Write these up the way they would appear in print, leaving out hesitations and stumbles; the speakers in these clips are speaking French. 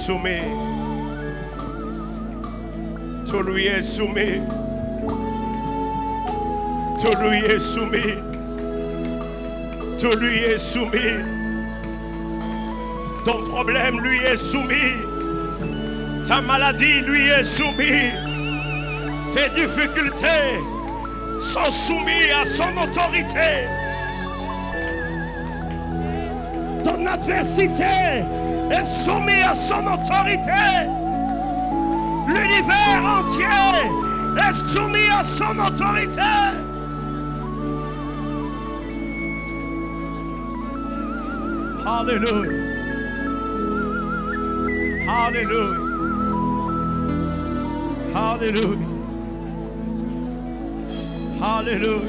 soumis. Tout lui est soumis. Tout lui est soumis. Tout lui est soumis. Ton problème lui est soumis. Ta maladie lui est soumise. Tes difficultés sont soumises à son autorité. Ton adversité est soumise à son autorité. L'univers entier est soumis à son autorité. Alléluia. Alléluia. Alléluia. Alléluia.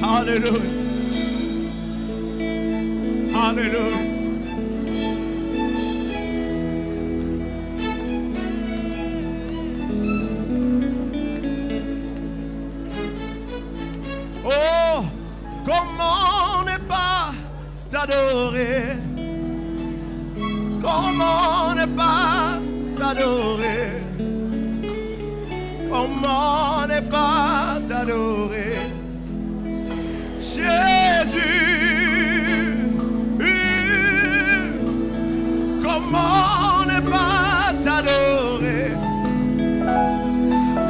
Alléluia. Alléluia. Oh, comment ne pas t'adorer? Comment ne pas t'adorer? Comment ne pas t'adorer? Jésus, comment ne pas t'adorer?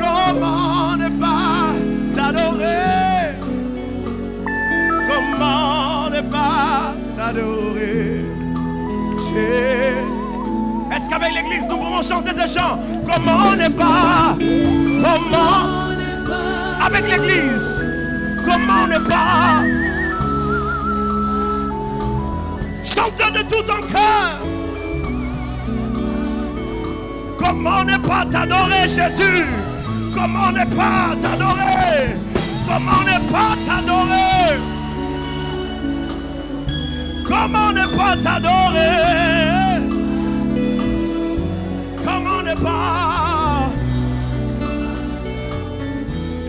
Comment ne pas t'adorer? Comment ne pas t'adorer? Est-ce qu'avec l'église nous pouvons chanter ce chant? Comment ne pas? Comment? Avec l'église, comment ne pas? Chante de tout ton cœur. Comment ne pas t'adorer, Jésus? Comment ne pas t'adorer? Comment ne pas t'adorer? Comment ne pas t'adorer? Comment ne pas?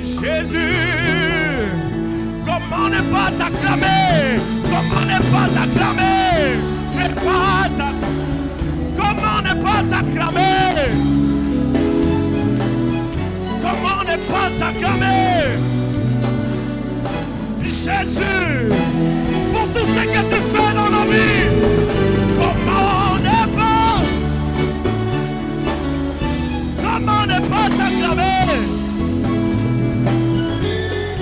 Jésus, comment ne pas t'acclamer? Comment ne pas t'acclamer? Comment ne pas t'acclamer? Comment ne pas t'acclamer? Jésus, pour tout ce que tu fais dans nos vies, comment ne pas? Comment ne pas t'acclamer?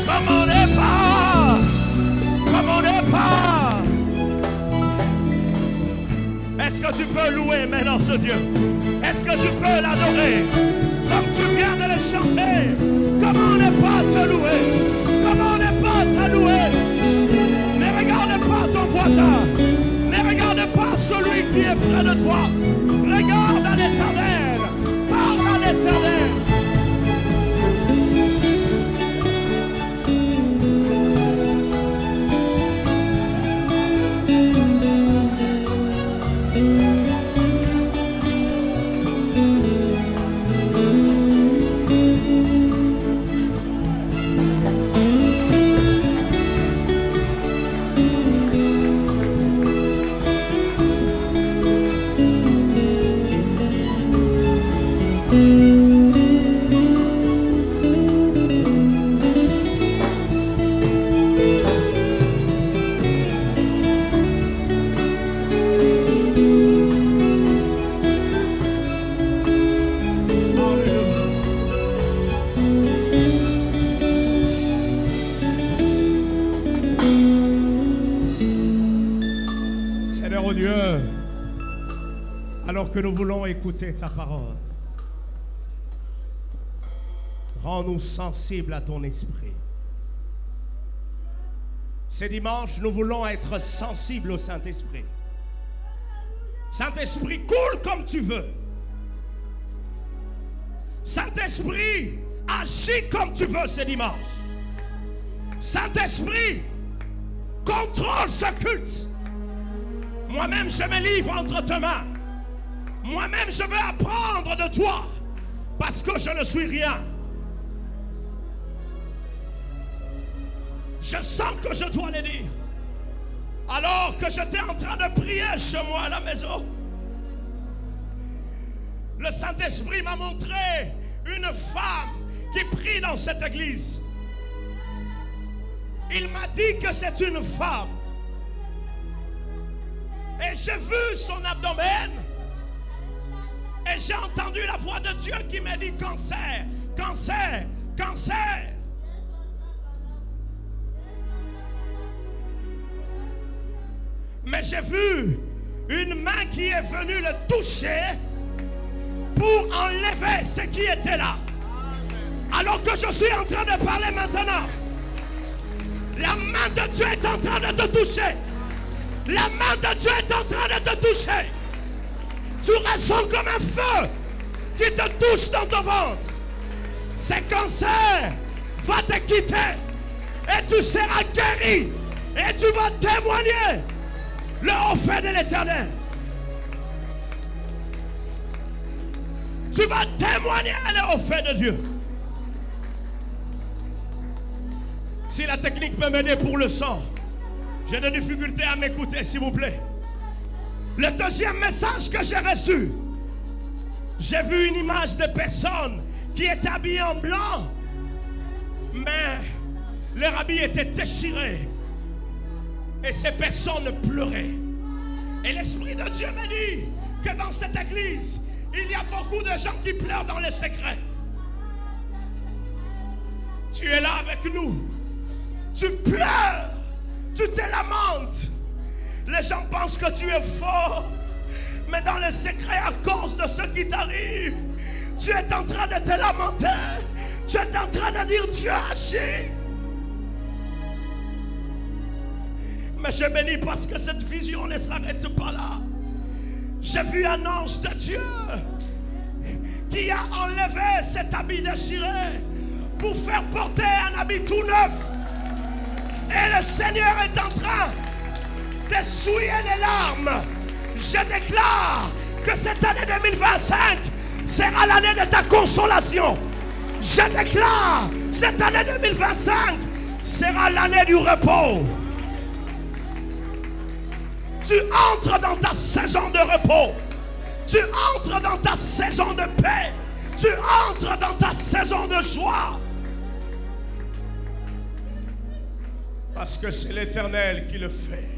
Comment ne pas? Comment ne pas? Est-ce que tu peux louer maintenant ce Dieu? Est-ce que tu peux l'adorer? Comme tu viens de le chanter, comment ne pas te louer? Comment ne pas te louer? Ne regarde pas ton voisin. Ne regarde pas celui qui est près de toi. Regarde à l'Éternel. Parle à l'Éternel. Que nous voulons écouter ta parole. Rends-nous sensibles à ton esprit. Ce dimanche, nous voulons être sensibles au Saint-Esprit. Saint-Esprit, coule comme tu veux. Saint-Esprit, agis comme tu veux ce dimanche. Saint-Esprit, contrôle ce culte. Moi-même, je me livre entre tes mains. Moi-même, je veux apprendre de toi parce que je ne suis rien. Je sens que je dois le dire. Alors que j'étais en train de prier chez moi à la maison, le Saint-Esprit m'a montré une femme qui prie dans cette église. Il m'a dit que c'est une femme. Et j'ai vu son abdomen. Et j'ai entendu la voix de Dieu qui m'a dit cancer, cancer, cancer. Mais j'ai vu une main qui est venue le toucher pour enlever ce qui était là. Alors que je suis en train de parler maintenant, la main de Dieu est en train de te toucher. La main de Dieu est en train de te toucher. Tu ressens comme un feu qui te touche dans ton ventre. Ce cancer va te quitter et tu seras guéri et tu vas témoigner le haut fait de l'Éternel. Tu vas témoigner le haut fait de Dieu. Si la technique peut m'aider pour le sang, j'ai des difficultés à m'écouter, s'il vous plaît. Le deuxième message que j'ai reçu, j'ai vu une image de personnes qui étaient habillées en blanc, mais leur habit était déchiré. Et ces personnes pleuraient. Et l'Esprit de Dieu me dit que dans cette église, il y a beaucoup de gens qui pleurent dans les secrets. Tu es là avec nous. Tu pleures. Tu te lamentes. Les gens pensent que tu es fort. Mais dans les secrets, à cause de ce qui t'arrive, tu es en train de te lamenter. Tu es en train de dire Dieu agit. Mais je bénis parce que cette vision ne s'arrête pas là. J'ai vu un ange de Dieu qui a enlevé cet habit déchiré pour faire porter un habit tout neuf. Et le Seigneur est en train d'essuyer les larmes. Je déclare que cette année 2025 sera l'année de ta consolation. Je déclare cette année 2025 sera l'année du repos. Tu entres dans ta saison de repos. Tu entres dans ta saison de paix. Tu entres dans ta saison de joie. Parce que c'est l'Éternel qui le fait.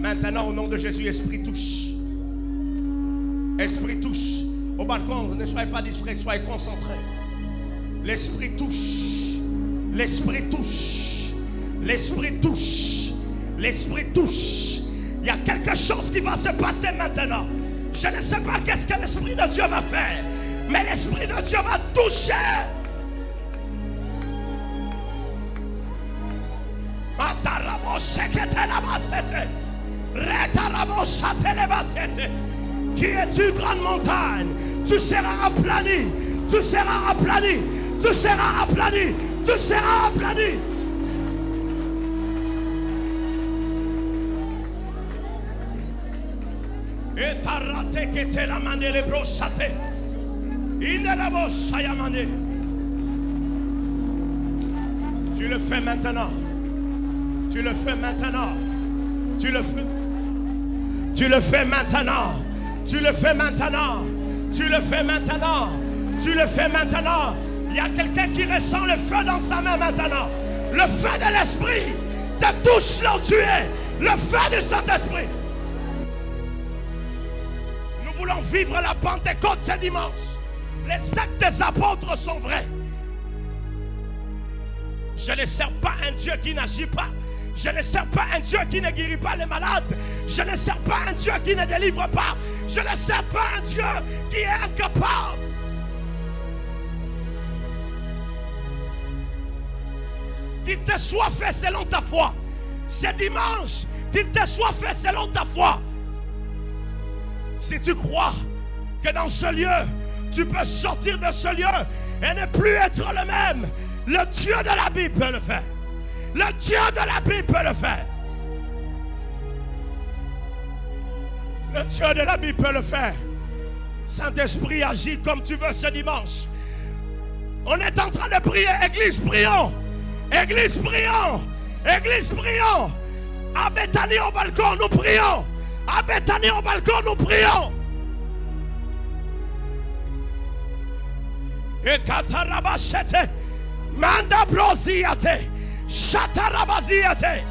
Maintenant, au nom de Jésus, Esprit touche. Esprit touche. Au balcon, ne soyez pas distrait, soyez concentrés. L'Esprit touche. L'Esprit touche. L'Esprit touche. L'Esprit touche. Il y a quelque chose qui va se passer maintenant. Je ne sais pas qu'est-ce que l'Esprit de Dieu va faire. Mais l'Esprit de Dieu va toucher. Qui es-tu, grande montagne? Tu seras aplani. Tu seras aplani. Tu seras aplani. Tu seras aplani. Et t'as raté que t'es la main de l'ébrochate. Il ne la bosse à yamane. Tu le fais maintenant. Tu le fais maintenant. Tu le fais. Tu le fais maintenant. Tu le fais maintenant. Tu le fais maintenant. Tu le fais maintenant. Il y a quelqu'un qui ressent le feu dans sa main maintenant. Le feu de l'Esprit te touche là où tu es. Le feu du Saint-Esprit. Nous voulons vivre la Pentecôte ce dimanche. Les actes des apôtres sont vrais. Je ne sers pas un Dieu qui n'agit pas. Je ne sers pas un Dieu qui ne guérit pas les malades. Je ne sers pas un Dieu qui ne délivre pas. Je ne sers pas un Dieu qui est incapable. Qu'il te soit fait selon ta foi. C'est dimanche. Qu'il te soit fait selon ta foi. Si tu crois que dans ce lieu, tu peux sortir de ce lieu et ne plus être le même, le Dieu de la Bible peut le faire. Le Dieu de la Bible peut le faire. Le Dieu de la Bible peut le faire. Saint-Esprit, agit comme tu veux ce dimanche. On est en train de prier. Église, prions. Église, prions. Église, prions. À Bethany au balcon, nous prions. À Bethany au balcon, nous prions. Et katarabashete. Manda brosiate. Chatarabaziate.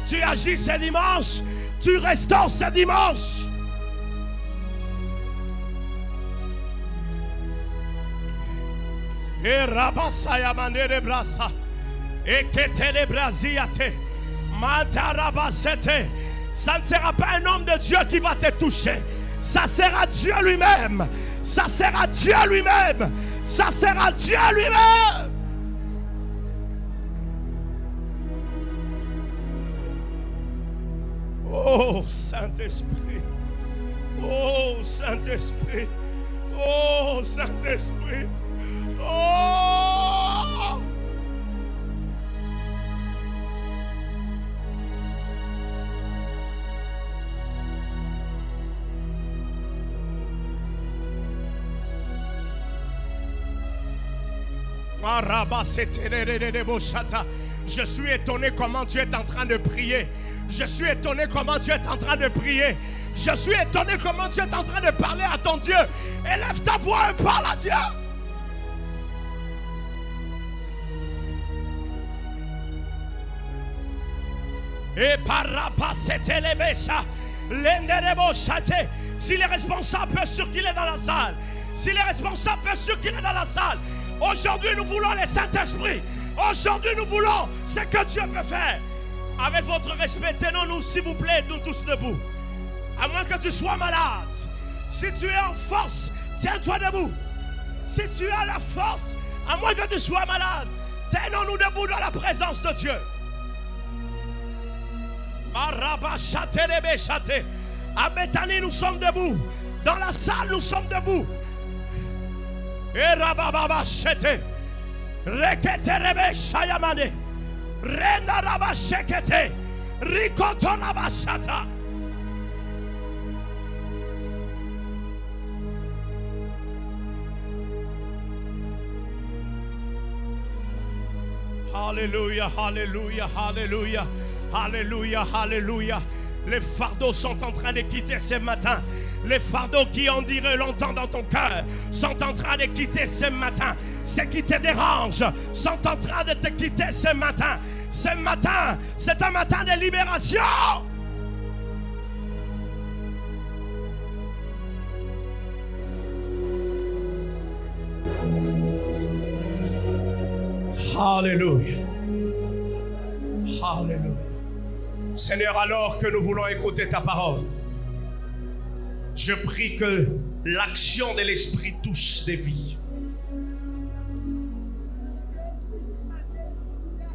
Tu agis ce dimanche. Tu restaures ce dimanche. Et rabasaya manere brasa. Et ketele brasiate. Matarabasete. Ça ne sera pas un homme de Dieu qui va te toucher. Ça sera Dieu lui-même. Ça sera Dieu lui-même. Ça sera Dieu lui-même. Oh Saint-Esprit. Oh Saint-Esprit. Oh Saint-Esprit. Oh! Je suis étonné comment tu es en train de prier. Je suis étonné comment tu es en train de prier. Je suis étonné comment tu es en train de parler à ton Dieu. Élève ta voix et parle à Dieu. Et si les responsables peuvent sûr qu'il est dans la salle. Si les responsables peuvent sûr qu'il est dans la salle. Aujourd'hui nous voulons le Saint-Esprit. Aujourd'hui nous voulons ce que Dieu peut faire. Avec votre respect, tenons-nous s'il vous plaît, nous tous debout. À moins que tu sois malade. Si tu es en force, tiens-toi debout. Si tu as la force, à moins que tu sois malade, tenons-nous debout dans la présence de Dieu. À Bethany, nous sommes debout. Dans la salle, nous sommes debout. Et Rababa Chete. Reketerebe Shayamane. Renda Rabashekete. Rikotonabashata. Alléluia, alléluia, alléluia. Alléluia, alléluia. Les fardeaux sont en train de quitter ce matin. Les fardeaux qui en dirait longtemps dans ton cœur sont en train de quitter ce matin. Ce qui te dérange sont en train de te quitter ce matin. Ce matin, c'est un matin de libération. Alléluia. Alléluia. Seigneur, alors que nous voulons écouter ta parole, je prie que l'action de l'Esprit touche des vies.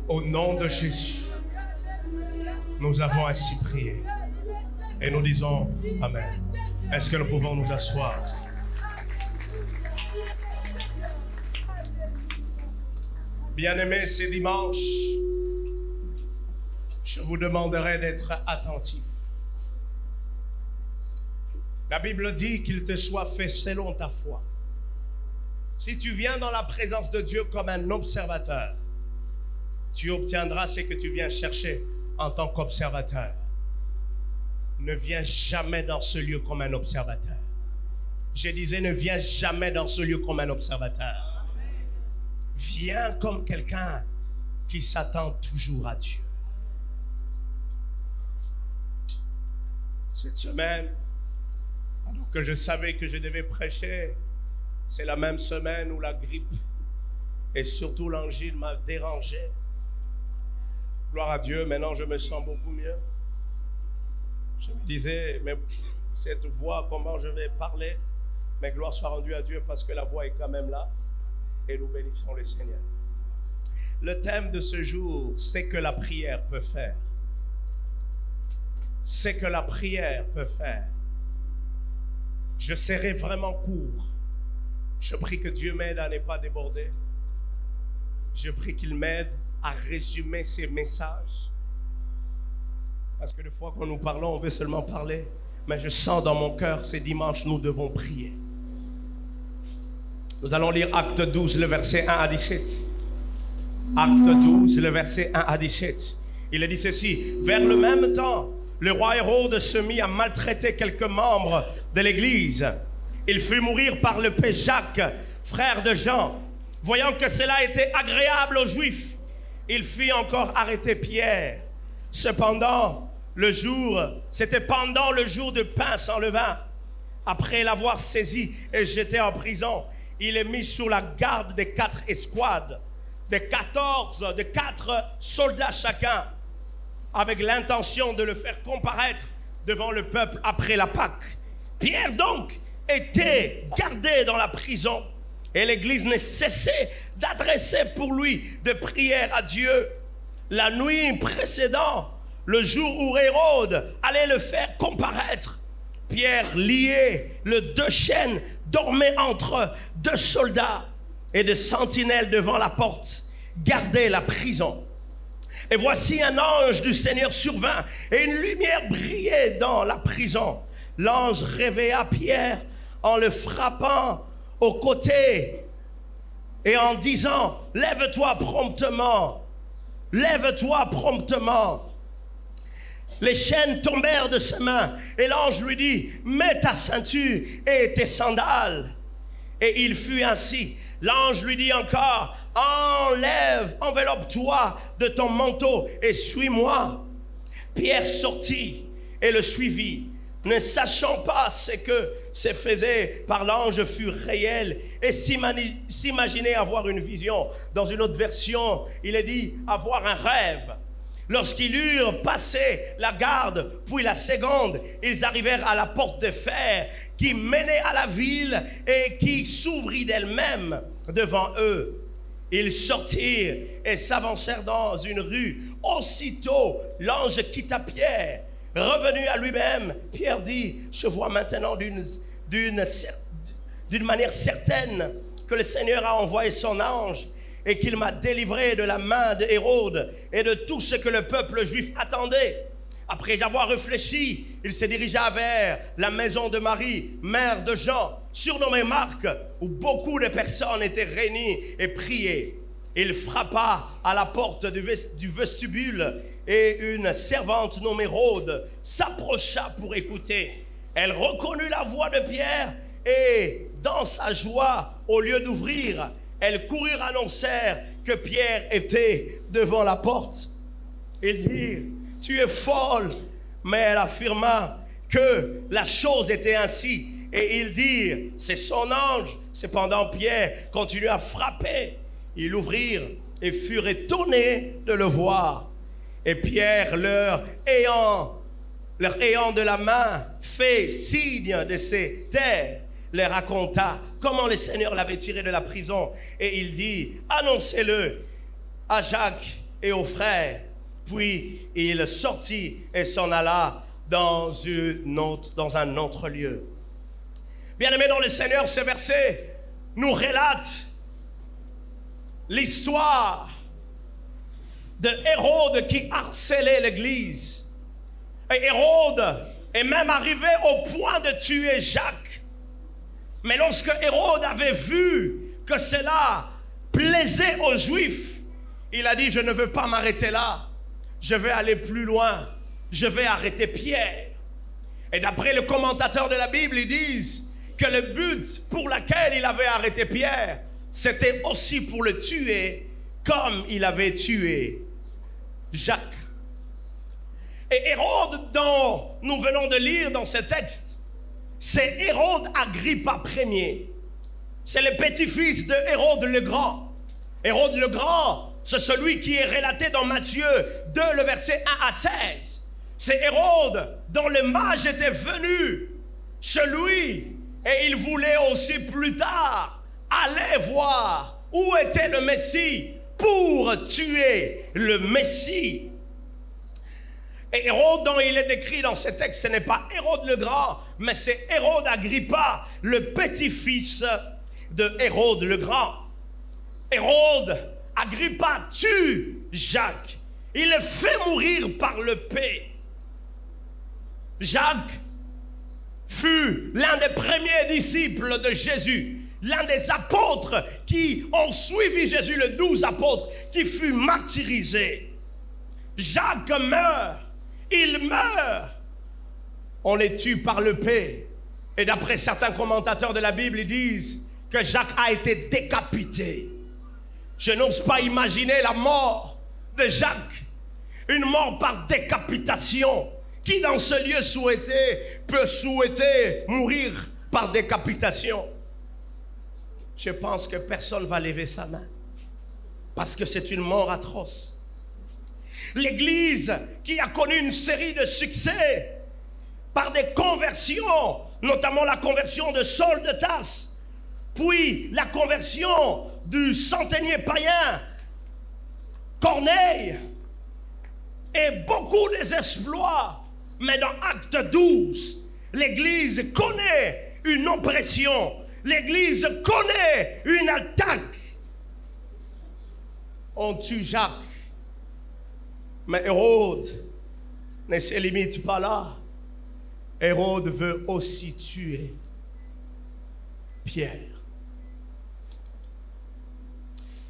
Au nom de Jésus, nous avons ainsi prié. Et nous disons Amen. Est-ce que nous pouvons nous asseoir? Bien-aimés, c'est dimanche. Je vous demanderai d'être attentif. La Bible dit qu'il te soit fait selon ta foi. Si tu viens dans la présence de Dieu comme un observateur, tu obtiendras ce que tu viens chercher en tant qu'observateur. Ne viens jamais dans ce lieu comme un observateur. Je disais, ne viens jamais dans ce lieu comme un observateur. Viens comme quelqu'un qui s'attend toujours à Dieu. Cette semaine, alors que je savais que je devais prêcher, c'est la même semaine où la grippe et surtout l'angine m'a dérangé. Gloire à Dieu, maintenant je me sens beaucoup mieux. Je me disais, mais cette voix, comment je vais parler? Mais gloire soit rendue à Dieu parce que la voix est quand même là. Et nous bénissons le Seigneur. Le thème de ce jour, c'est que la prière peut faire. C'est que la prière peut faire. Je serai vraiment court. Je prie que Dieu m'aide à ne pas déborder. Je prie qu'il m'aide à résumer ces messages. Parce que des fois quand nous parlons, on veut seulement parler. Mais je sens dans mon cœur, ces dimanches, nous devons prier. Nous allons lire Acte 12, le verset 1 à 17. Acte 12, le verset 1 à 17. Il a dit ceci: vers le même temps, le roi Hérode se mit à maltraiter quelques membres de l'Église. Il fut mourir par l'épée Jacques, frère de Jean. Voyant que cela était agréable aux Juifs, il fit encore arrêter Pierre. Cependant, c'était pendant le jour de pain sans levain. Après l'avoir saisi et jeté en prison, il est mis sous la garde des 4 escouades, de 4 soldats chacun, avec l'intention de le faire comparaître devant le peuple après la Pâque. Pierre donc était gardé dans la prison, et l'Église ne cessait d'adresser pour lui des prières à Dieu. La nuit précédant, le jour où Hérode allait le faire comparaître, Pierre, lié, le 2 chaînes, dormait entre 2 soldats, et des sentinelles devant la porte gardaient la prison. Et voici un ange du Seigneur survint, et une lumière brillait dans la prison. L'ange réveilla Pierre en le frappant au côté et en disant: lève-toi promptement, lève-toi promptement. Les chaînes tombèrent de ses mains, et l'ange lui dit: mets ta ceinture et tes sandales. Et il fut ainsi. L'ange lui dit encore: enveloppe-toi de ton manteau et suis-moi. Pierre sortit et le suivit, ne sachant pas ce que se faisait par l'ange fut réel, et s'imaginait avoir une vision. Dans une autre version, il est dit avoir un rêve. Lorsqu'ils eurent passé la garde, puis la seconde, ils arrivèrent à la porte de fer qui menait à la ville et qui s'ouvrit d'elle-même devant eux. Ils sortirent et s'avancèrent dans une rue. Aussitôt, l'ange quitta Pierre. Revenu à lui-même, Pierre dit: je vois maintenant d'une manière certaine que le Seigneur a envoyé son ange et qu'il m'a délivré de la main d'Hérode et de tout ce que le peuple juif attendait. Après avoir réfléchi, il se dirigea vers la maison de Marie, mère de Jean, surnommée Marc, où beaucoup de personnes étaient réunies et priaient. Il frappa à la porte du vestibule, et une servante nommée Rhode s'approcha pour écouter. Elle reconnut la voix de Pierre, et dans sa joie, au lieu d'ouvrir, elle courut annoncer que Pierre était devant la porte. Ils dirent: tu es folle. Mais elle affirma que la chose était ainsi. Et ils dirent: c'est son ange. Cependant Pierre continua à frapper. Ils l'ouvrirent et furent étonnés de le voir. Et Pierre, leur ayant de la main fait signe de se taire, leur raconta comment le Seigneur l'avait tiré de la prison. Et il dit: annoncez-le à Jacques et aux frères. Puis il sortit et s'en alla dans un autre lieu. Bien-aimés dans le Seigneur, ce verset nous relate l'histoire de Hérode qui harcelait l'Église. Et Hérode est même arrivé au point de tuer Jacques. Mais lorsque Hérode avait vu que cela plaisait aux Juifs, il a dit: je ne veux pas m'arrêter là. Je vais aller plus loin. Je vais arrêter Pierre. Et d'après le commentateur de la Bible, ils disent que le but pour lequel il avait arrêté Pierre, c'était aussi pour le tuer comme il avait tué Jacques. Et Hérode, dont nous venons de lire dans ce texte, c'est Hérode Agrippa Ier. C'est le petit-fils de Hérode le Grand. Hérode le Grand, c'est celui qui est relaté dans Matthieu 2, le verset 1 à 16. C'est Hérode dont le mage était venu chez lui, et il voulait aussi plus tard aller voir où était le Messie pour tuer le Messie. Et Hérode dont il est décrit dans ce texte, ce n'est pas Hérode le Grand, mais c'est Hérode Agrippa, le petit-fils de Hérode le Grand. Hérode Agrippa tue Jacques. Il le fait mourir par l'épée. Jacques fut l'un des premiers disciples de Jésus, l'un des apôtres qui ont suivi Jésus, les 12 apôtres, qui fut martyrisé. Jacques meurt. Il meurt. On les tue par l'épée. Et d'après certains commentateurs de la Bible, ils disent que Jacques a été décapité. Je n'ose pas imaginer la mort de Jacques. Une mort par décapitation. Qui dans ce lieu peut souhaiter mourir par décapitation? Je pense que personne ne va lever sa main. Parce que c'est une mort atroce. L'Église qui a connu une série de succès par des conversions, notamment la conversion de Saul de Tarse, puis la conversion du centenier païen Corneille, et beaucoup des exploits. Mais dans Acte 12, l'Église connaît une oppression. L'Église connaît une attaque. On tue Jacques. Mais Hérode ne se limite pas là. Hérode veut aussi tuer Pierre.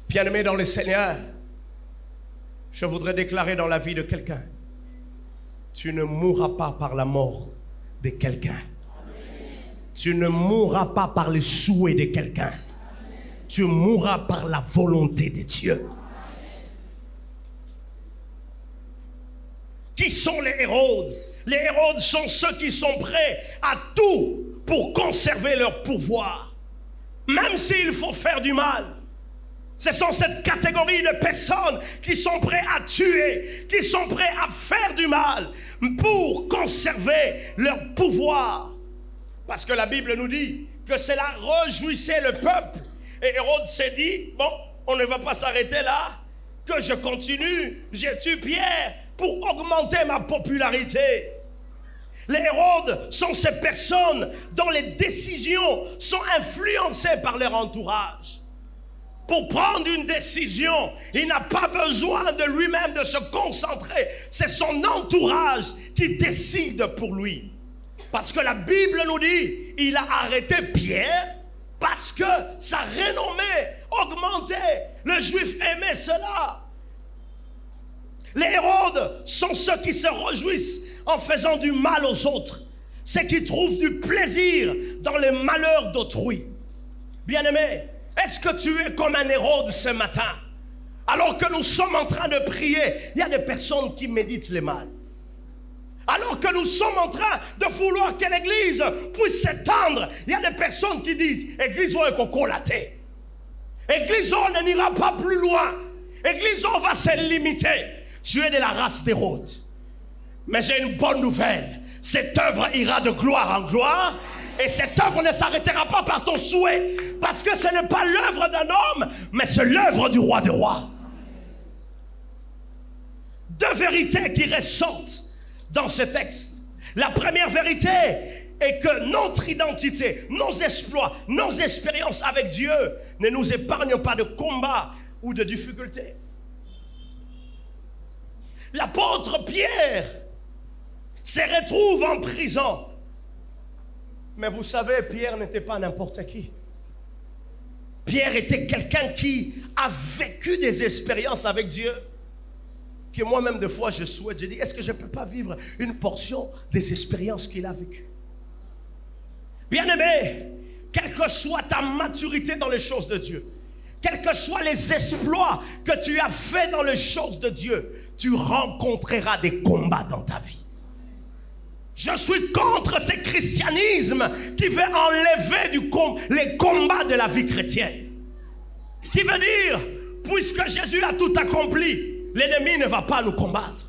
Bien-aimé dans le Seigneur, je voudrais déclarer dans la vie de quelqu'un: tu ne mourras pas par la mort de quelqu'un. Tu ne mourras pas par le souhait de quelqu'un. Tu mourras par la volonté de Dieu. Qui sont les Hérodes? Les Hérodes sont ceux qui sont prêts à tout pour conserver leur pouvoir, même s'il faut faire du mal. Ce sont cette catégorie de personnes qui sont prêts à tuer, qui sont prêts à faire du mal pour conserver leur pouvoir. Parce que la Bible nous dit que cela réjouissait le peuple. Et Hérode s'est dit, bon, on ne va pas s'arrêter là, que je continue, je tue Pierre pour augmenter ma popularité. Les Hérodes sont ces personnes dont les décisions sont influencées par leur entourage. Pour prendre une décision, il n'a pas besoin de lui-même de se concentrer. C'est son entourage qui décide pour lui. Parce que la Bible nous dit, il a arrêté Pierre parce que sa renommée augmentait. Le juif aimait cela. Les Hérodes sont ceux qui se réjouissent en faisant du mal aux autres. Ceux qui trouvent du plaisir dans les malheurs d'autrui. Bien-aimé, est-ce que tu es comme un Hérode ce matin? Alors que nous sommes en train de prier, il y a des personnes qui méditent le mal. Alors que nous sommes en train de vouloir que l'Église puisse s'étendre, il y a des personnes qui disent, Église, on est cocolaté. Église, on n'ira pas plus loin. Église, on va se limiter. Tu es de la race d'Hérode. Mais j'ai une bonne nouvelle. Cette œuvre ira de gloire en gloire. Et cette œuvre ne s'arrêtera pas par ton souhait. Parce que ce n'est pas l'œuvre d'un homme, mais c'est l'œuvre du roi des rois. Deux vérités qui ressortent dans ce texte. La première vérité est que notre identité, nos exploits, nos expériences avec Dieu ne nous épargnent pas de combats ou de difficultés. L'apôtre Pierre se retrouve en prison. Mais vous savez, Pierre n'était pas n'importe qui. Pierre était quelqu'un qui a vécu des expériences avec Dieu. Que moi-même, des fois, je souhaite. Je dis, est-ce que je ne peux pas vivre une portion des expériences qu'il a vécues? Bien-aimé, quelle que soit ta maturité dans les choses de Dieu, quels que soient les exploits que tu as faits dans les choses de Dieu, tu rencontreras des combats dans ta vie. Je suis contre ce christianisme qui veut enlever les combats de la vie chrétienne. Qui veut dire, puisque Jésus a tout accompli, l'ennemi ne va pas nous combattre.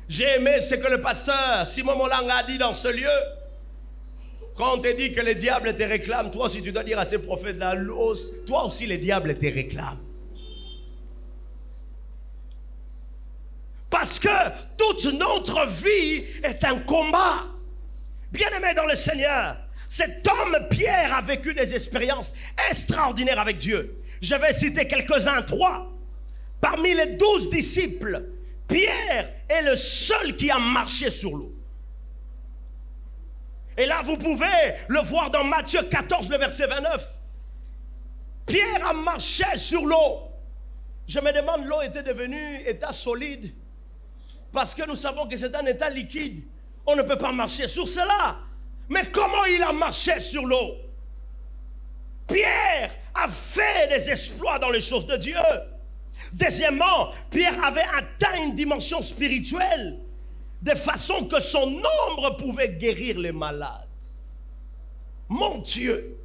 J'ai aimé ce que le pasteur Simon Molanga a dit dans ce lieu. Quand on te dit que le diable te réclame, toi aussi tu dois dire à ces prophètes-là, toi aussi le diable te réclame. Parce que toute notre vie est un combat. Bien-aimé dans le Seigneur, cet homme Pierre a vécu des expériences extraordinaires avec Dieu. Je vais citer quelques-uns, 3. Parmi les 12 disciples, Pierre est le seul qui a marché sur l'eau. Et là, vous pouvez le voir dans Matthieu 14, le verset 29. Pierre a marché sur l'eau. Je me demande, l'eau était devenue état solide Parce que nous savons que c'est un état liquide. On ne peut pas marcher sur cela. Mais comment il a marché sur l'eau? Pierre a fait des exploits dans les choses de Dieu. Deuxièmement, Pierre avait atteint une dimension spirituelle de façon que son ombre pouvait guérir les malades. Mon Dieu!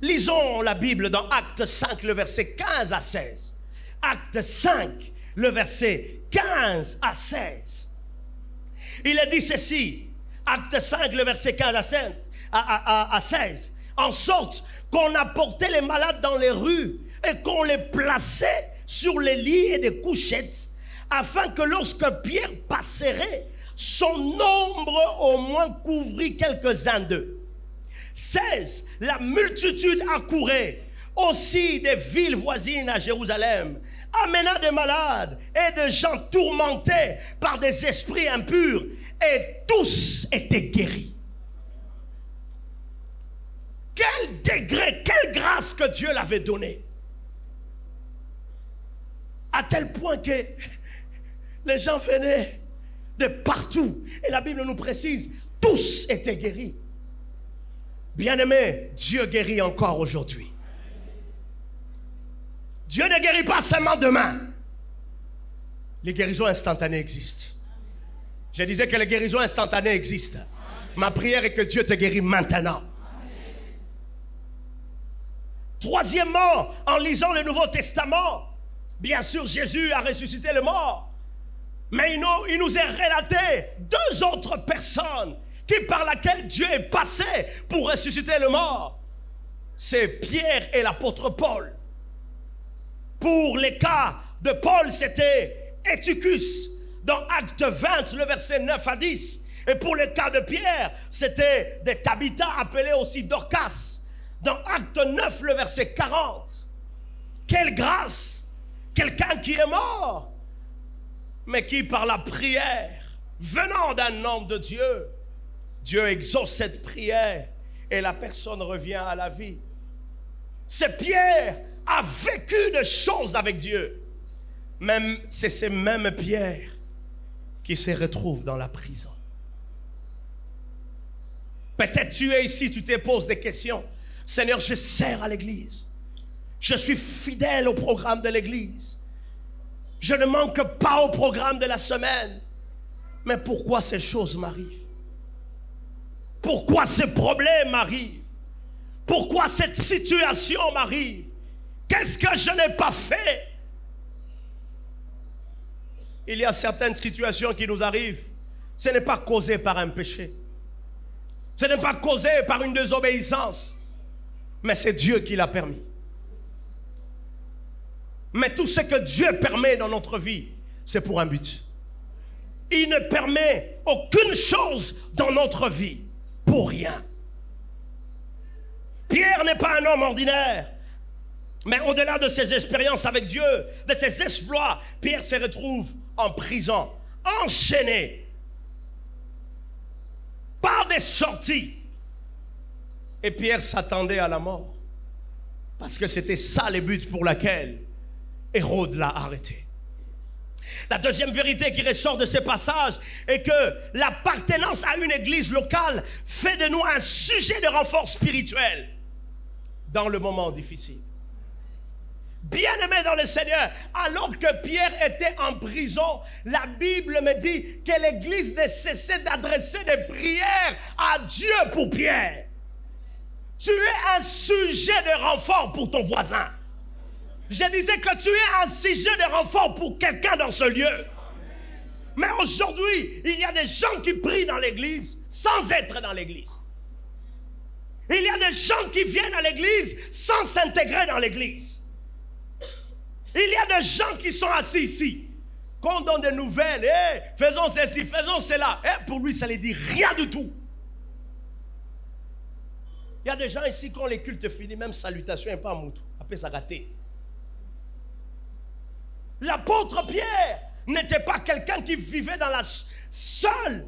Lisons la Bible dans Actes 5, le verset 15 à 16. Actes 5, le verset 15 à 16. Il a dit ceci, Actes 5, le verset 15 à 16. En sorte qu'on apportait les malades dans les rues et qu'on les plaçait sur les lits et des couchettes, afin que lorsque Pierre passerait, son ombre au moins couvrit quelques-uns d'eux. 16. La multitude accourait aussi des villes voisines à Jérusalem, amenant des malades et des gens tourmentés par des esprits impurs, et tous étaient guéris. Quel degré, quelle grâce que Dieu l'avait donnée. À tel point que les gens venaient de partout. Et la Bible nous précise, tous étaient guéris. Bien-aimé, Dieu guérit encore aujourd'hui. Dieu ne guérit pas seulement demain. Les guérisons instantanées existent. Je disais que les guérisons instantanées existent. Ma prière est que Dieu te guérit maintenant. Troisièmement, en lisant le Nouveau Testament, bien sûr Jésus a ressuscité les morts. Mais il nous est relaté deux autres personnes par laquelle Dieu est passé pour ressusciter le mort. C'est Pierre et l'apôtre Paul. Pour les cas de Paul, c'était Eutychus dans Acte 20, le verset 9 à 10. Et pour le cas de Pierre, c'était des Tabitha appelés aussi Dorcas dans Acte 9, le verset 40. Quelle grâce! Quelqu'un qui est mort, mais qui par la prière venant d'un homme de Dieu, Dieu exauce cette prière et la personne revient à la vie. C'est Pierre a vécu des choses avec Dieu. Même, c'est ces mêmes Pierre qui se retrouvent dans la prison. Peut-être tu es ici, tu te poses des questions. Seigneur, je sers à l'église. Je suis fidèle au programme de l'église. Je ne manque pas au programme de la semaine. Mais pourquoi ces choses m'arrivent? Pourquoi ces problèmes m'arrivent? Pourquoi cette situation m'arrive? Qu'est-ce que je n'ai pas fait? Il y a certaines situations qui nous arrivent. Ce n'est pas causé par un péché. Ce n'est pas causé par une désobéissance. Mais c'est Dieu qui l'a permis. Mais tout ce que Dieu permet dans notre vie, c'est pour un but. Il ne permet aucune chose dans notre vie pour rien. Pierre n'est pas un homme ordinaire. Mais au-delà de ses expériences avec Dieu, de ses exploits, Pierre se retrouve en prison, enchaîné, par des sorties. Et Pierre s'attendait à la mort. Parce que c'était ça le but pour lequel Hérode l'a arrêté. La deuxième vérité qui ressort de ce passage est que l'appartenance à une église locale fait de nous un sujet de renfort spirituel dans le moment difficile. Bien-aimé dans le Seigneur, alors que Pierre était en prison, la Bible me dit que l'église ne cessait d'adresser des prières à Dieu pour Pierre. Tu es un sujet de renfort pour ton voisin. Je disais que tu es un sujet de renfort pour quelqu'un dans ce lieu. Mais aujourd'hui, il y a des gens qui prient dans l'église sans être dans l'église. Il y a des gens qui viennent à l'église sans s'intégrer dans l'église. Il y a des gens qui sont assis ici. Quand on donne des nouvelles, faisons ceci, faisons cela. Pour lui, ça ne dit rien du tout. Il y a des gens ici, quand les cultes finissent, même salutation n'est pas un moutou. Après, ça raté. L'apôtre Pierre n'était pas quelqu'un qui vivait dans la seul.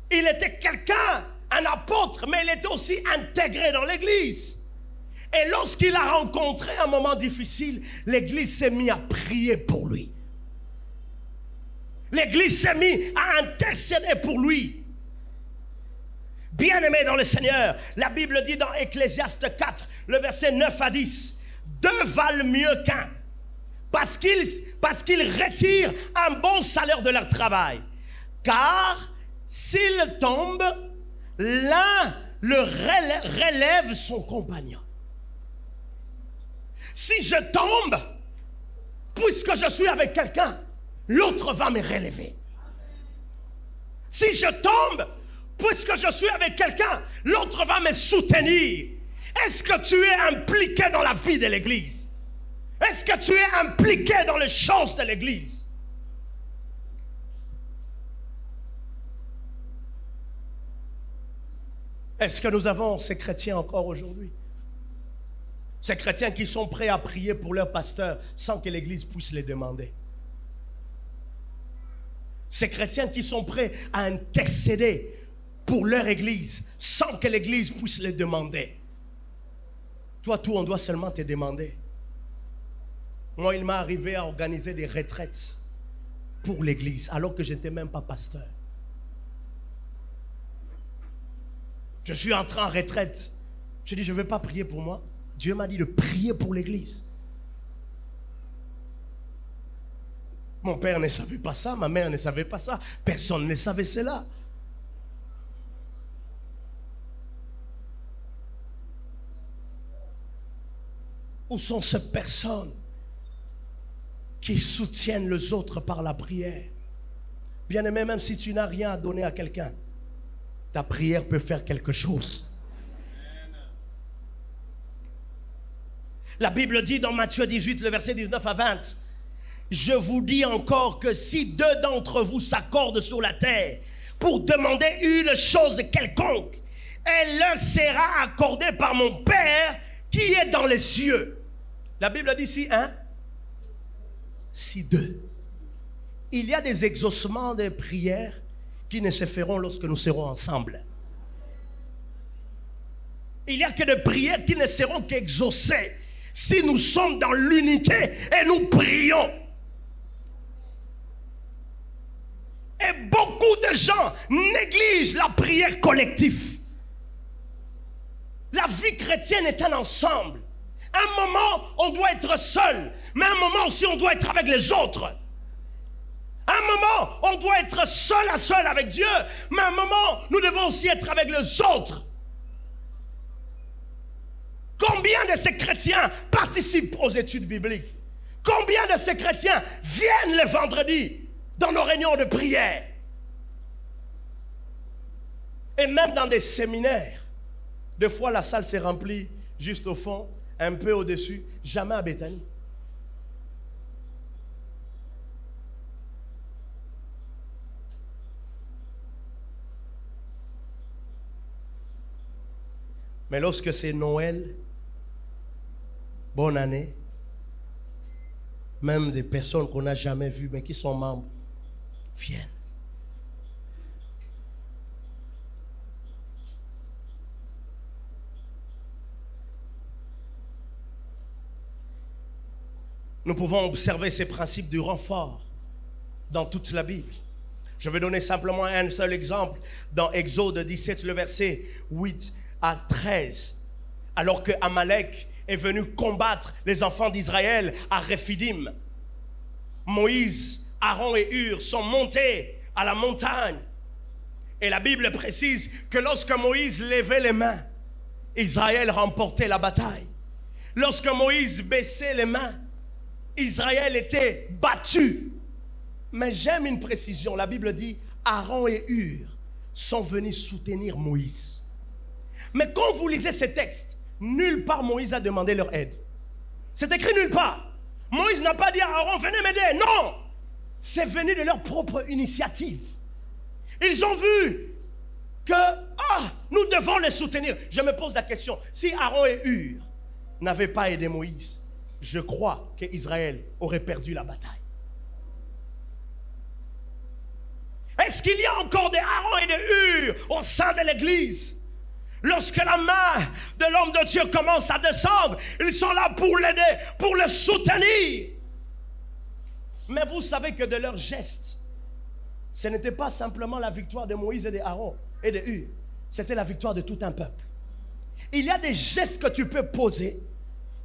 Il était quelqu'un, un apôtre, mais il était aussi intégré dans l'église. Et lorsqu'il a rencontré un moment difficile, l'église s'est mise à prier pour lui. L'église s'est mise à intercéder pour lui. Bien-aimé dans le Seigneur, la Bible dit dans Ecclésiaste 4, le verset 9 à 10, deux valent mieux qu'un, parce qu'ils retirent un bon salaire de leur travail. Car s'ils tombent, l'un le relève son compagnon. Si je tombe, puisque je suis avec quelqu'un, l'autre va me relever. Si je tombe, puisque je suis avec quelqu'un, l'autre va me soutenir. Est-ce que tu es impliqué dans la vie de l'Église? Est-ce que tu es impliqué dans les choses de l'Église? Est-ce que nous avons ces chrétiens encore aujourd'hui? Ces chrétiens qui sont prêts à prier pour leur pasteur sans que l'Église puisse les demander. Ces chrétiens qui sont prêts à intercéder pour leur Église sans que l'Église puisse les demander. Toi, tout, on doit seulement te demander. Moi, il m'est arrivé à organiser des retraites pour l'Église alors que je n'étais même pas pasteur. Je suis entré en retraite. Je dis, je ne vais pas prier pour moi. Dieu m'a dit de prier pour l'Église. Mon père ne savait pas ça, ma mère ne savait pas ça. Personne ne savait cela. Où sont ces personnes qui soutiennent les autres par la prière? Bien-aimé, même si tu n'as rien à donner à quelqu'un, ta prière peut faire quelque chose. La Bible dit dans Matthieu 18, le verset 19 à 20, « Je vous dis encore que si deux d'entre vous s'accordent sur la terre pour demander une chose quelconque, elle leur sera accordée par mon Père qui est dans les cieux. » La Bible dit si un, si deux. Il y a des exaucements de prières qui ne se feront lorsque nous serons ensemble. Il n'y a que des prières qui ne seront qu'exaucées si nous sommes dans l'unité et nous prions. Et beaucoup de gens négligent la prière collective. La vie chrétienne est un ensemble. Un moment, on doit être seul, mais un moment aussi, on doit être avec les autres. Un moment, on doit être seul à seul avec Dieu, mais un moment, nous devons aussi être avec les autres. Combien de ces chrétiens participent aux études bibliques? Combien de ces chrétiens viennent le vendredi dans nos réunions de prière? Et même dans des séminaires, des fois la salle s'est remplie juste au fond, un peu au-dessus, jamais à Bethanie. Mais lorsque c'est Noël, bonne année, même des personnes qu'on n'a jamais vues, mais qui sont membres, viennent. Nous pouvons observer ces principes du renfort dans toute la Bible. Je vais donner simplement un seul exemple dans Exode 17, le verset 8 à 13. Alors que Amalek est venu combattre les enfants d'Israël à Rephidim, Moïse, Aaron et Hur sont montés à la montagne. Et la Bible précise que lorsque Moïse levait les mains, Israël remportait la bataille. Lorsque Moïse baissait les mains, Israël était battu. Mais j'aime une précision. La Bible dit Aaron et Hur sont venus soutenir Moïse. Mais quand vous lisez ces textes, nulle part Moïse a demandé leur aide. C'est écrit nulle part. Moïse n'a pas dit à Aaron, venez m'aider. Non, c'est venu de leur propre initiative. Ils ont vu que nous devons les soutenir. Je me pose la question, si Aaron et Hur n'avaient pas aidé Moïse, je crois qu'Israël aurait perdu la bataille. Est-ce qu'il y a encore des Aaron et des Hur au sein de l'Église? Lorsque la main de l'homme de Dieu commence à descendre, ils sont là pour l'aider, pour le soutenir. Mais vous savez que de leurs gestes, ce n'était pas simplement la victoire de Moïse et d'Aaron et de Hur. C'était la victoire de tout un peuple. Il y a des gestes que tu peux poser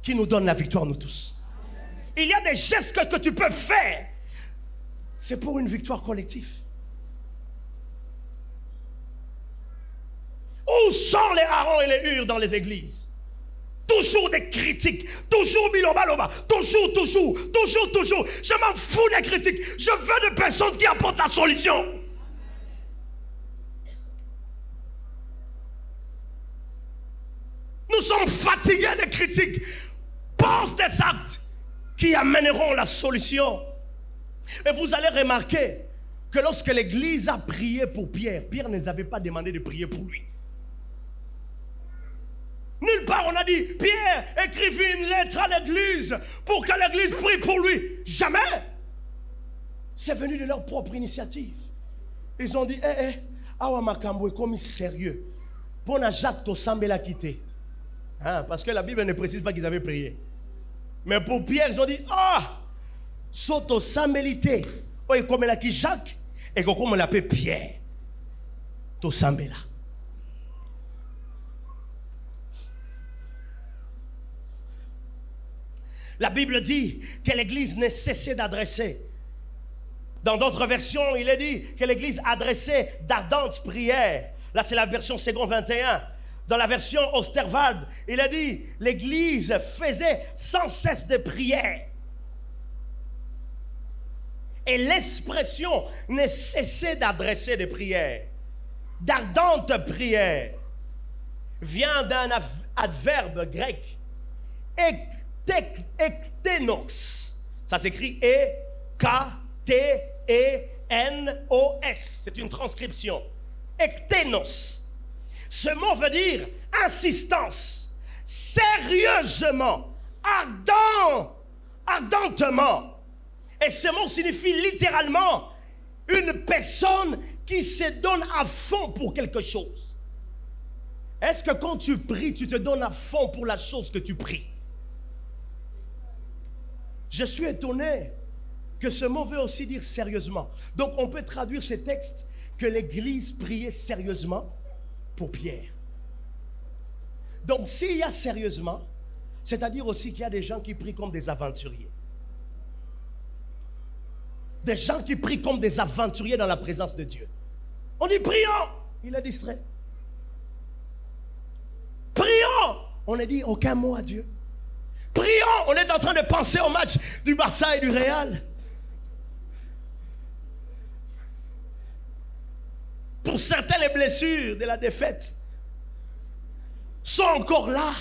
qui nous donnent la victoire, nous tous. Il y a des gestes que tu peux faire. C'est pour une victoire collective. Où sont les Aaron et les Hur dans les églises? Toujours des critiques, toujours bilobaloba, toujours. Je m'en fous des critiques. Je veux des personnes qui apportent la solution. Nous sommes fatigués des critiques. Pose des actes qui amèneront la solution. Et vous allez remarquer que lorsque l'Église a prié pour Pierre, Pierre ne les avait pas demandé de prier pour lui. Nulle part on a dit, Pierre, écrivez une lettre à l'église pour que l'église prie pour lui. Jamais. C'est venu de leur propre initiative. Ils ont dit, awa makambo est comme sérieux. Pour Jacques Tossambe l'a quitté. Parce que la Bible ne précise pas qu'ils avaient prié. Mais pour Pierre, ils ont dit, soto sambelité. Et comme elle a dit Jacques, et comme on l'appelle Pierre. Tossambe là. La Bible dit que l'Église ne cessait d'adresser. Dans d'autres versions, il est dit que l'Église adressait d'ardentes prières. Là, c'est la version Second 21. Dans la version Osterwald, il est dit l'Église faisait sans cesse de prières. Et l'expression ne cessait d'adresser des prières. D'ardentes prières vient d'un adverbe grec. Ektenos. Ça s'écrit E-K-T-E-N-O-S. C'est une transcription. Ektenos. Ce mot veut dire insistance, sérieusement, ardentement. Et ce mot signifie littéralement une personne qui se donne à fond pour quelque chose. Est-ce que quand tu pries, tu te donnes à fond pour la chose que tu pries? Je suis étonné que ce mot veut aussi dire sérieusement. Donc on peut traduire ce texte que l'Église priait sérieusement pour Pierre. Donc s'il y a sérieusement, c'est-à-dire aussi qu'il y a des gens qui prient comme des aventuriers. Des gens qui prient comme des aventuriers dans la présence de Dieu. On dit prions, il est distrait. Prions, on ne dit aucun mot à Dieu. Prions, on est en train de penser au match du Barça et du Real. Pour certains, les blessures de la défaite sont encore là.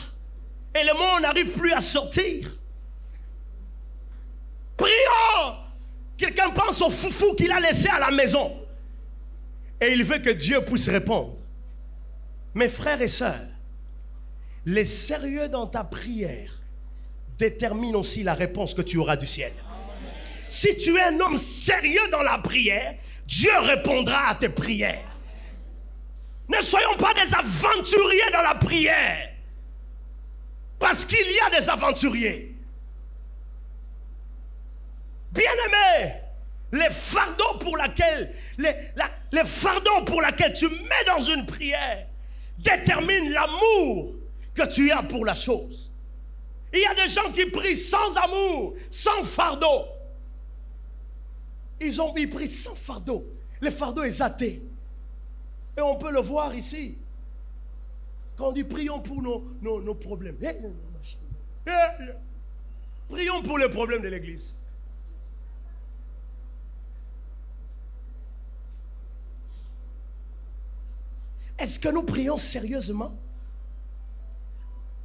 Et le monde n'arrive plus à sortir. Prions. Quelqu'un pense au foufou qu'il a laissé à la maison. Et il veut que Dieu puisse répondre. Mes frères et sœurs, les sérieux dans ta prière détermine aussi la réponse que tu auras du ciel. Si tu es un homme sérieux dans la prière, Dieu répondra à tes prières. Ne soyons pas des aventuriers dans la prière. Parce qu'il y a des aventuriers. Bien-aimé, les fardeaux pour lesquels tu mets dans une prière déterminent l'amour que tu as pour la chose. Il y a des gens qui prient sans amour, sans fardeau. Ils prient sans fardeau. Le fardeau est athée. Et on peut le voir ici. Quand on dit prions pour nos problèmes. Prions pour les problèmes de l'Église. Est-ce que nous prions sérieusement?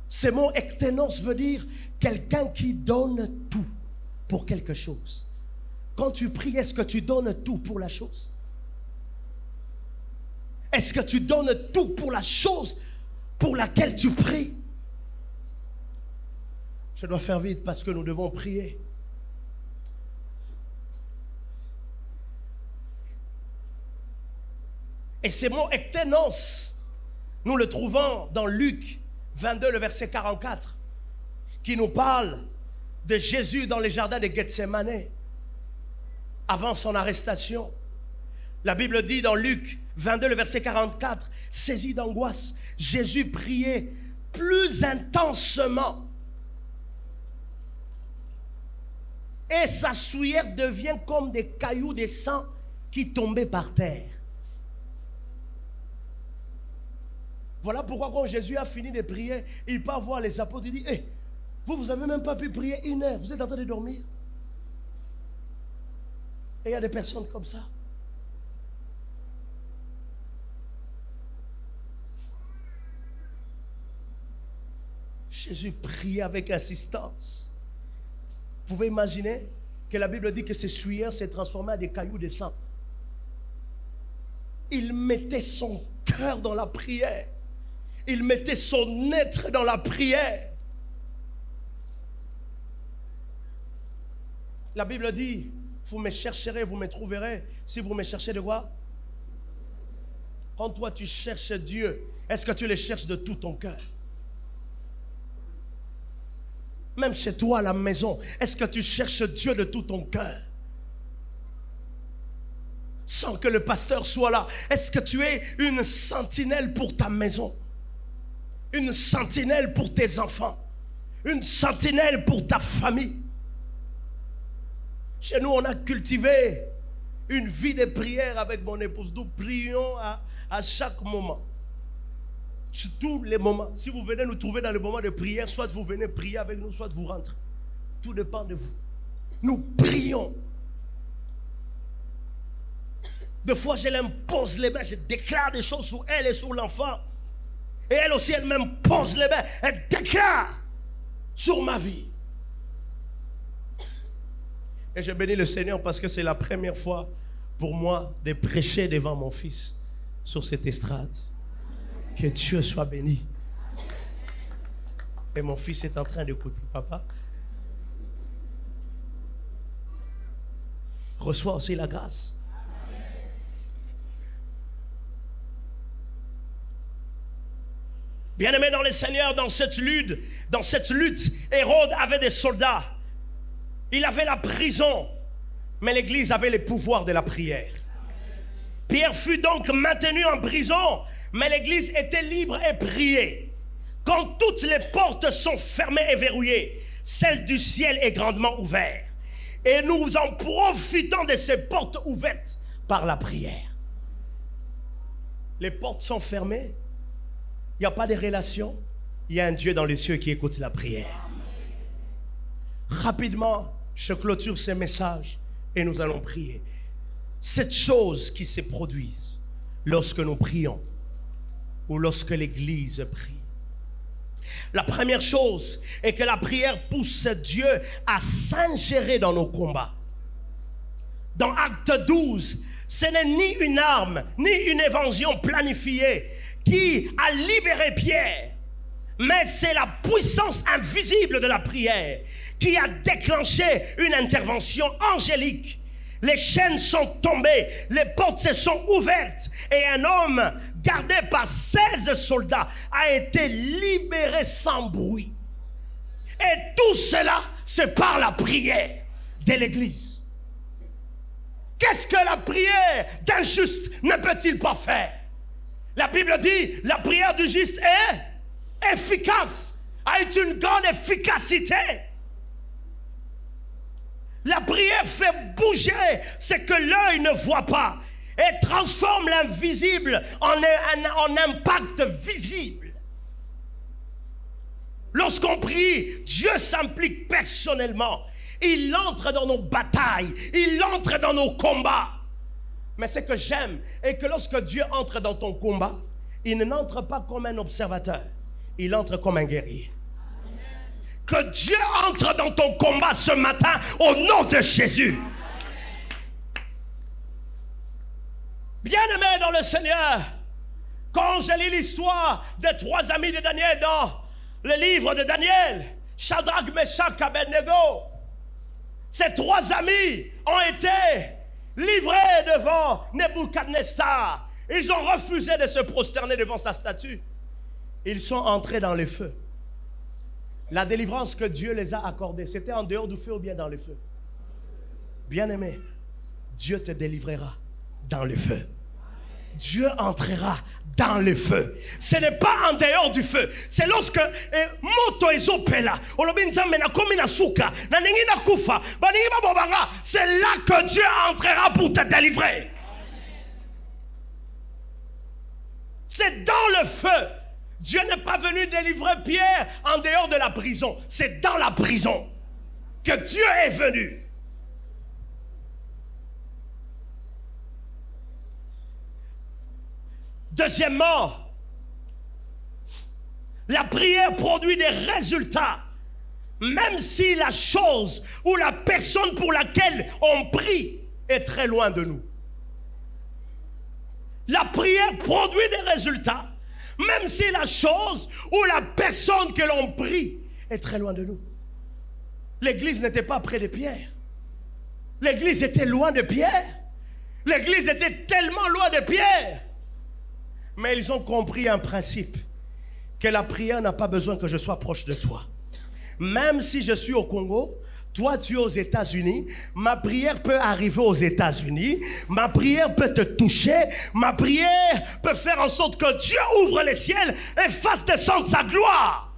Ce mot ektenos veut dire quelqu'un qui donne tout pour quelque chose. Quand tu pries, est-ce que tu donnes tout pour la chose? Est-ce que tu donnes tout pour la chose pour laquelle tu pries? Je dois faire vite parce que nous devons prier. Et ce mot ektenos, nous le trouvons dans Luc 22, le verset 44, qui nous parle de Jésus dans les jardins de Gethsémane, avant son arrestation. La Bible dit dans Luc 22, le verset 44, saisi d'angoisse, Jésus priait plus intensement. Et sa souillère devient comme des cailloux de sang qui tombaient par terre. Voilà pourquoi quand Jésus a fini de prier, il part voir les apôtres, il dit, hey, vous n'avez même pas pu prier 1 heure, vous êtes en train de dormir. Et il y a des personnes comme ça. Jésus priait avec insistance. Vous pouvez imaginer que la Bible dit que ces souillères s'est transformées en des cailloux de sang. Il mettait son cœur dans la prière. Il mettait son être dans la prière. La Bible dit, vous me chercherez, vous me trouverez. Si vous me cherchez de quoi? Quand toi tu cherches Dieu, est-ce que tu le cherches de tout ton cœur? Même chez toi à la maison, est-ce que tu cherches Dieu de tout ton cœur? Sans que le pasteur soit là, est-ce que tu es une sentinelle pour ta maison? Une sentinelle pour tes enfants? Une sentinelle pour ta famille? Chez nous, on a cultivé une vie de prière avec mon épouse. Nous prions à chaque moment. Sur tous les moments. Si vous venez nous trouver dans le moment de prière, soit vous venez prier avec nous, soit vous rentrez. Tout dépend de vous. Nous prions. Des fois, je l'impose les mains, je déclare des choses sur elle et sur l'enfant. Et elle aussi, elle m'impose les mains, elle déclare sur ma vie. Et je bénis le Seigneur parce que c'est la première fois pour moi de prêcher devant mon fils sur cette estrade. Que Dieu soit béni. Et mon fils est en train d'écouter. Papa, reçois aussi la grâce. Bien-aimé dans le Seigneur, dans cette lutte, Hérode avait des soldats. Il avait la prison, mais l'Église avait les pouvoirs de la prière. Pierre fut donc maintenu en prison, mais l'Église était libre et priait. Quand toutes les portes sont fermées et verrouillées, celle du ciel est grandement ouverte. Et nous en profitons de ces portes ouvertes par la prière. Les portes sont fermées, il n'y a pas de relation, il y a un Dieu dans les cieux qui écoute la prière. Rapidement, je clôture ces messages et nous allons prier. Cette chose qui se produise lorsque nous prions ou lorsque l'Église prie. La première chose est que la prière pousse Dieu à s'ingérer dans nos combats. Dans Acte 12, ce n'est ni une arme, ni une évasion planifiée qui a libéré Pierre, mais c'est la puissance invisible de la prière qui a déclenché une intervention angélique. Les chaînes sont tombées, les portes se sont ouvertes et un homme gardé par 16 soldats a été libéré sans bruit. Et tout cela, c'est par la prière de l'Église. Qu'est-ce que la prière d'un juste ne peut-il pas faire? La Bible dit, la prière du juste est efficace, a une grande efficacité. La prière fait bouger ce que l'œil ne voit pas et transforme l'invisible en impact visible. Lorsqu'on prie, Dieu s'implique personnellement. Il entre dans nos batailles, il entre dans nos combats. Mais ce que j'aime est que lorsque Dieu entre dans ton combat, il n'entre pas comme un observateur, il entre comme un guerrier. Que Dieu entre dans ton combat ce matin au nom de Jésus. Bien-aimé dans le Seigneur, quand je lis l'histoire des 3 amis de Daniel dans le livre de Daniel, Shadrach, Meshach, Abednego, ces 3 amis ont été livrés devant Nebuchadnezzar. Ils ont refusé de se prosterner devant sa statue. Ils sont entrés dans le feu. La délivrance que Dieu les a accordée, c'était en dehors du feu ou bien dans le feu? Bien-aimé, Dieu te délivrera dans le feu. Dieu entrera dans le feu. Ce n'est pas en dehors du feu. C'est lorsque moto ezopela, c'est là que Dieu entrera pour te délivrer. C'est dans le feu. Dieu n'est pas venu délivrer Pierre en dehors de la prison. C'est dans la prison que Dieu est venu. Deuxièmement, la prière produit des résultats, même si la chose ou la personne pour laquelle on prie est très loin de nous. La prière produit des résultats, même si la chose ou la personne que l'on prie est très loin de nous. L'église n'était pas près de Pierre. L'église était loin de Pierre. L'église était tellement loin de Pierre. Mais ils ont compris un principe, que la prière n'a pas besoin que je sois proche de toi. Même si je suis au Congo, toi tu es aux États-Unis, ma prière peut arriver aux États-Unis, ma prière peut te toucher, ma prière peut faire en sorte que Dieu ouvre les ciels et fasse descendre sa gloire.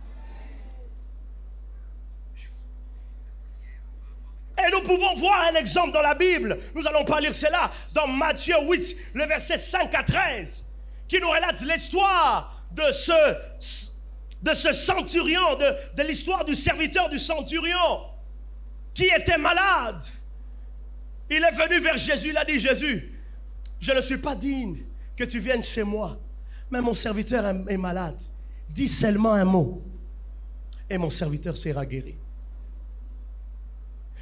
Et nous pouvons voir un exemple dans la Bible. Nous n'allons pas lire cela dans Matthieu 8, le verset 5 à 13. Qui nous relate l'histoire de ce centurion, de l'histoire du serviteur du centurion qui était malade. Il est venu vers Jésus, il a dit: Jésus, je ne suis pas digne que tu viennes chez moi, mais mon serviteur est malade. Dis seulement un mot et mon serviteur sera guéri.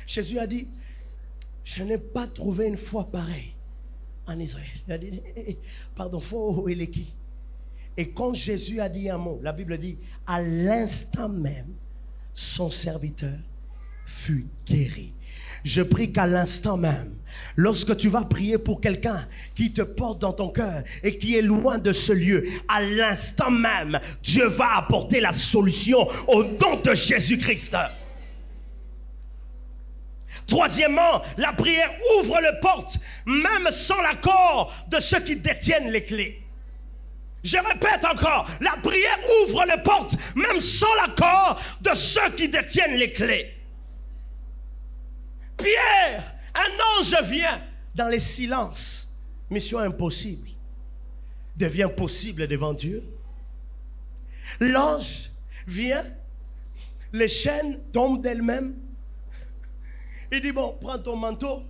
Jésus a dit: je n'ai pas trouvé une foi pareille en Israël. Il a dit: pardon, faux, il est qui? Et quand Jésus a dit un mot, la Bible dit, à l'instant même, son serviteur fut guéri. Je prie qu'à l'instant même, lorsque tu vas prier pour quelqu'un qui te porte dans ton cœur et qui est loin de ce lieu, à l'instant même, Dieu va apporter la solution au nom de Jésus-Christ. Troisièmement, la prière ouvre les portes, même sans l'accord de ceux qui détiennent les clés. Je répète encore, la prière ouvre les portes, même sans l'accord de ceux qui détiennent les clés. Pierre, un ange vient dans les silences. Mission impossible devient possible devant Dieu. L'ange vient, les chaînes tombent d'elles-mêmes. Il dit: bon, prends ton manteau.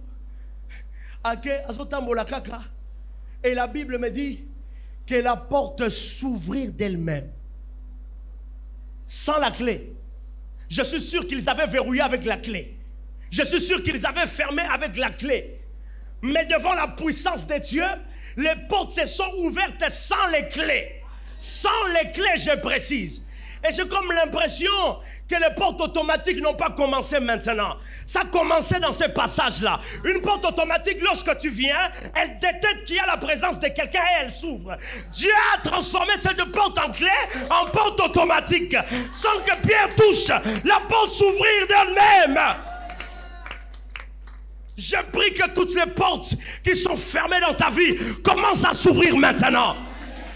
Et la Bible me dit que la porte s'ouvrit d'elle-même. Sans la clé. Je suis sûr qu'ils avaient verrouillé avec la clé. Je suis sûr qu'ils avaient fermé avec la clé. Mais devant la puissance de Dieu, les portes se sont ouvertes sans les clés. Sans les clés, je précise. Et j'ai comme l'impression que les portes automatiques n'ont pas commencé maintenant. Ça a commencé dans ce passage-là. Une porte automatique, lorsque tu viens, elle détecte qu'il y a la présence de quelqu'un et elle s'ouvre. Dieu a transformé cette porte en clé en porte automatique. Sans que Pierre touche, la porte s'ouvrir d'elle-même. Je prie que toutes les portes qui sont fermées dans ta vie commencent à s'ouvrir maintenant.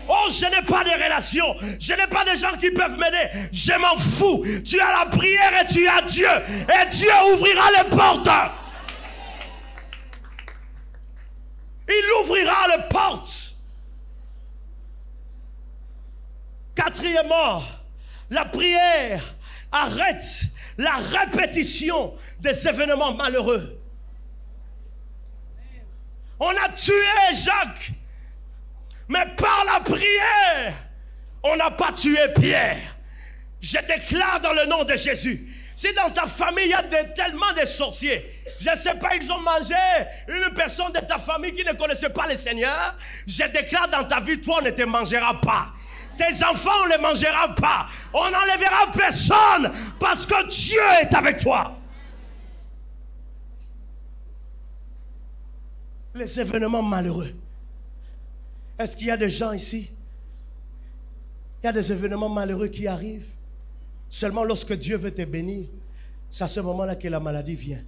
Oh, je n'ai pas de relations. Je n'ai pas de gens qui peuvent m'aider. Je m'en fous. Tu as la prière et tu as Dieu. Et Dieu ouvrira les portes. Il ouvrira les portes. Quatrièmement, la prière arrête la répétition des événements malheureux. On a tué Jacques. Mais par la prière, on n'a pas tué Pierre. Je déclare dans le nom de Jésus, si dans ta famille il y a tellement de sorciers, je ne sais pas, ils ont mangé une personne de ta famille qui ne connaissait pas le Seigneur, je déclare dans ta vie, toi on ne te mangera pas. Tes enfants on ne les mangera pas. On n'enlèvera personne parce que Dieu est avec toi. Les événements malheureux. Est-ce qu'il y a des gens ici? Il y a des événements malheureux qui arrivent. Seulement lorsque Dieu veut te bénir, c'est à ce moment-là que la maladie vient.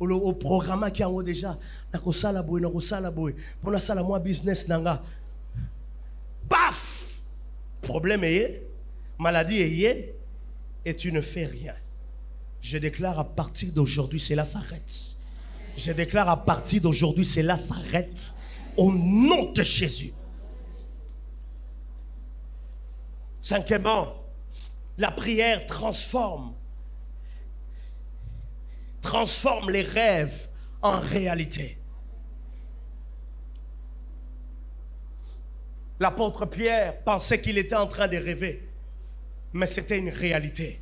au programme qui est déjà. Pour ça, moi business nanga. Paf! Problème est, maladie est, et tu ne fais rien. Je déclare à partir d'aujourd'hui, cela s'arrête. Je déclare à partir d'aujourd'hui, cela s'arrête. Au nom de Jésus. Cinquièmement, la prière transforme les rêves en réalité. L'apôtre Pierre pensait qu'il était en train de rêver, mais c'était une réalité.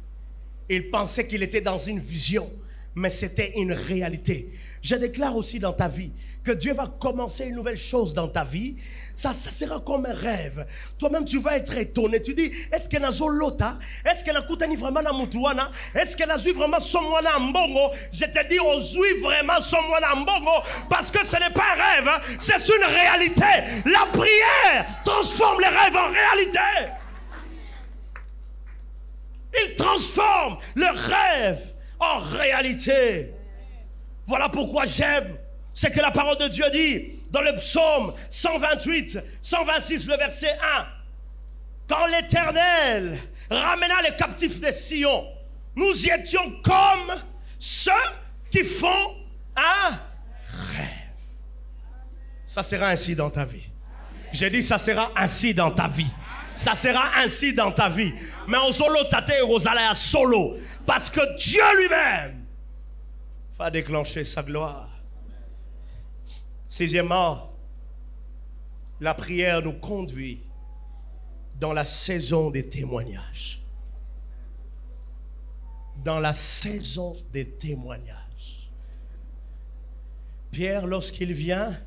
Il pensait qu'il était dans une vision, mais c'était une réalité. Je déclare aussi dans ta vie que Dieu va commencer une nouvelle chose dans ta vie. Ça sera comme un rêve. Toi-même, tu vas être étonné. Tu dis, est-ce qu'elle a zolota? Est-ce qu'elle a koutani vraiment la mutuana? Est-ce qu'elle a vu vraiment son moana mbongo? Je te dis, on zui vraiment son moana mbongo parce que ce n'est pas un rêve, hein? C'est une réalité. La prière transforme les rêves en réalité. Il transforme le rêve en réalité. Voilà pourquoi j'aime ce que la parole de Dieu dit dans le psaume 128, 126, le verset 1. Quand l'Éternel ramena les captifs de Sion, nous y étions comme ceux qui font un rêve. Ça sera ainsi dans ta vie. J'ai dit ça sera ainsi dans ta vie. Ça sera ainsi dans ta vie. Mais en solo tate rosala solo. Parce que Dieu lui-même va déclencher sa gloire. Sixièmement, la prière nous conduit dans la saison des témoignages. Dans la saison des témoignages. Pierre, lorsqu'il vient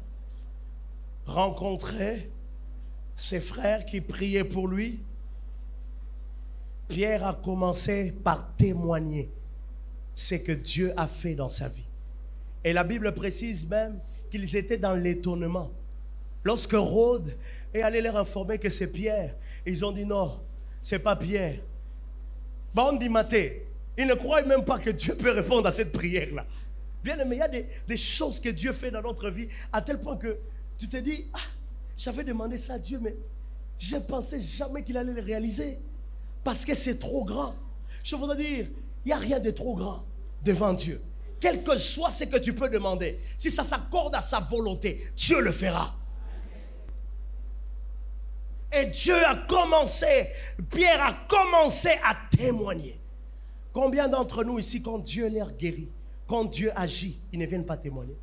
rencontrer ses frères qui priaient pour lui, Pierre a commencé par témoigner ce que Dieu a fait dans sa vie. Et la Bible précise même qu'ils étaient dans l'étonnement. Lorsque Rhodes est allé leur informer que c'est Pierre, ils ont dit non, c'est pas Pierre. Bon, dit Mathé, ils ne croient même pas que Dieu peut répondre à cette prière-là. Bien aimé, il y a des choses que Dieu fait dans notre vie à tel point que tu te dis, ah, j'avais demandé ça à Dieu, mais je ne pensais jamais qu'il allait le réaliser. Parce que c'est trop grand. Je voudrais dire, il n'y a rien de trop grand devant Dieu. Quel que soit ce que tu peux demander, si ça s'accorde à sa volonté, Dieu le fera. Et Dieu a commencé, Pierre a commencé à témoigner. Combien d'entre nous ici, quand Dieu les guérit, quand Dieu agit, ils ne viennent pas témoigner?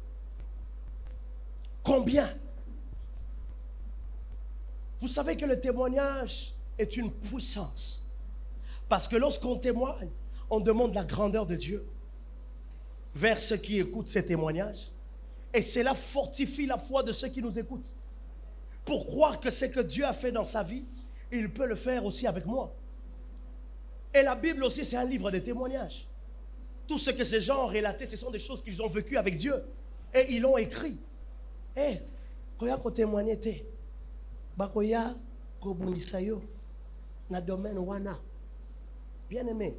Combien? Vous savez que le témoignage est une puissance. Parce que lorsqu'on témoigne, on demande la grandeur de Dieu vers ceux qui écoutent ces témoignages. Et cela fortifie la foi de ceux qui nous écoutent. Pour croire que ce que Dieu a fait dans sa vie, il peut le faire aussi avec moi. Et la Bible aussi, c'est un livre de témoignages. Tout ce que ces gens ont relaté, ce sont des choses qu'ils ont vécues avec Dieu. Et ils l'ont écrit. Eh, quand il y a qu'on témoigne, bakoya kobunisayo na domaine wana. Bien aimé,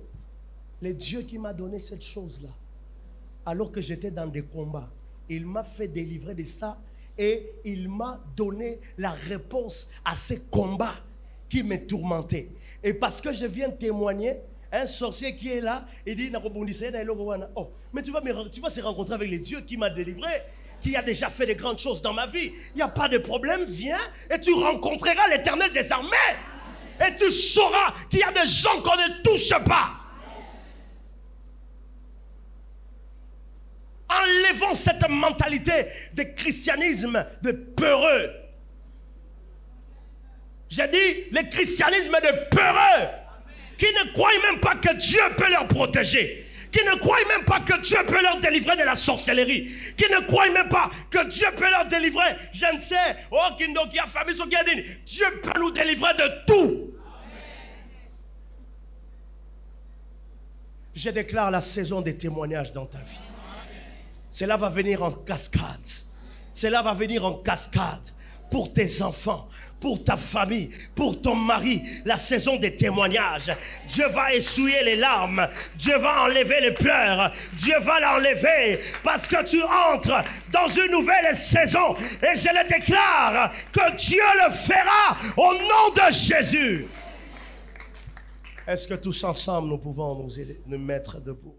le Dieu qui m'a donné cette chose-là, alors que j'étais dans des combats, il m'a fait délivrer de ça et il m'a donné la réponse à ces combats qui me tourmentaient. Et parce que je viens témoigner, un sorcier qui est là, il dit, oh, mais tu vas se rencontrer avec le Dieu qui m'a délivré, qui a déjà fait de grandes choses dans ma vie. Il n'y a pas de problème, viens et tu rencontreras l'Éternel des armées. Et tu sauras qu'il y a des gens qu'on ne touche pas. Enlevons cette mentalité de christianisme de peureux. J'ai dit le christianisme de peureux qui ne croient même pas que Dieu peut leur protéger, qui ne croient même pas que Dieu peut leur délivrer de la sorcellerie, qui ne croient même pas que Dieu peut leur délivrer, je ne sais, oh, Dieu peut nous délivrer de tout. Je déclare la saison des témoignages dans ta vie. Cela va venir en cascade. Cela va venir en cascade. pour tes enfants, pour ta famille, pour ton mari, la saison des témoignages. Dieu va essuyer les larmes, Dieu va enlever les pleurs, Dieu va l'enlever parce que tu entres dans une nouvelle saison et je le déclare que Dieu le fera au nom de Jésus. Est-ce que tous ensemble nous pouvons nous mettre debout?